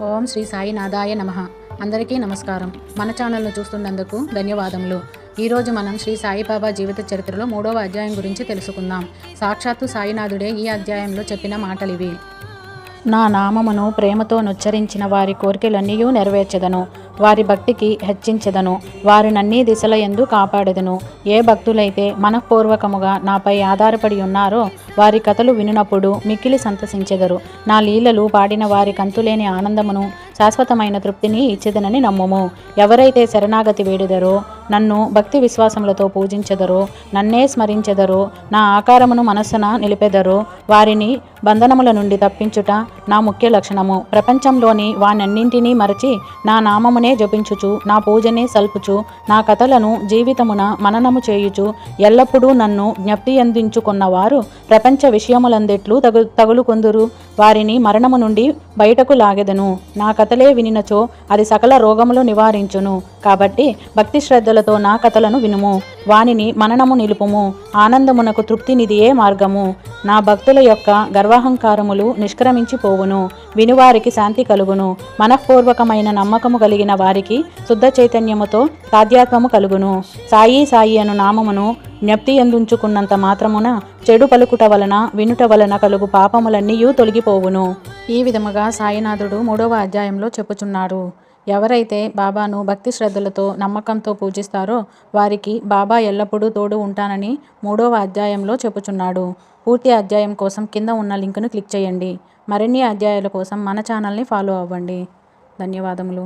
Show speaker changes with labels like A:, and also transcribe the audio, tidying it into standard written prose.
A: ఓం శ్రీ సాయినాథాయ నమః. అందరికీ నమస్కారం. మన ఛానల్ను చూస్తున్నందుకు ధన్యవాదములు. ఈరోజు మనం శ్రీ సాయిబాబా జీవిత చరిత్రలో 3వ అధ్యాయం గురించి తెలుసుకుందాం. సాక్షాత్తు సాయినాథుడే ఈ అధ్యాయంలో చెప్పిన మాటలివి. నా నామమును ప్రేమతో నుచ్చరించిన వారి కోరికలన్నీ నెరవేర్చెదను, వారి భక్తికి హెచ్చించెదను, వారినన్నీ దిశల యందు కాపాడెదను. ఏ భక్తులైతే మనఃపూర్వకముగా నాపై ఆధారపడి ఉన్నారో వారి కథలు వినునప్పుడు మిక్కిలి సంతసించెదరు. నా లీలలు పాడిన వారి కంతులేని ఆనందమును, శాశ్వతమైన తృప్తిని ఇచ్చేదనని నమ్ముము. ఎవరైతే శరణాగతి వేడిదరో, నన్ను భక్తి విశ్వాసములతో పూజించెదరో, నన్నే స్మరించెదరో, నా ఆకారమును మనస్సున నిలిపెదరో వారిని బంధనముల నుండి తప్పించుట నా ముఖ్య లక్షణము. ప్రపంచంలోని వానన్నింటినీ మరచి నా నామమునే జపించుచు, నా పూజనే సల్పుచు, నా కథలను జీవితమున మననము చేయుచు, ఎల్లప్పుడూ నన్ను జ్ఞప్తి అందించుకున్న వారు ప్రపంచ విషయములందెట్లు తగులుకొందురు. వారిని మరణము నుండి బయటకు లాగెదను. నా కథలే వినినచో అది సకల రోగములు నివారించును. కాబట్టి భక్తి శ్రద్ధలతో నా కథలను వినుము, వానిని మననము నిలుపుము. ఆనందమునకు తృప్తినిదియే మార్గము. నా భక్తుల యొక్క గర్వాహంకారములు నిష్క్రమించిపోవును. వినువారికి శాంతి కలుగును. మనఃపూర్వకమైన నమ్మకము కలిగిన వారికి శుద్ధ చైతన్యముతో తాధ్యాత్మము కలుగును. సాయి సాయి అను నామమును జ్ఞప్తి ఎందుంచుకున్నంత మాత్రమున చెడు పలుకుట వలన, వినుట వలన కలుగు పాపములన్నీయూ తొలగిపోవును. ఈ విధముగా సాయినాథుడు 3వ అధ్యాయంలో చెప్పుచున్నాడు. ఎవరైతే బాబాను భక్తి శ్రద్ధలతో నమ్మకంతో పూజిస్తారో వారికి బాబా ఎల్లప్పుడూ తోడు ఉంటానని 3వ అధ్యాయంలో చెప్పుచున్నాడు. పూర్తి అధ్యాయం కోసం కింద ఉన్న లింకును క్లిక్ చేయండి. మరిన్ని అధ్యాయాల కోసం మన ఛానల్ని ఫాలో అవ్వండి. ధన్యవాదములు.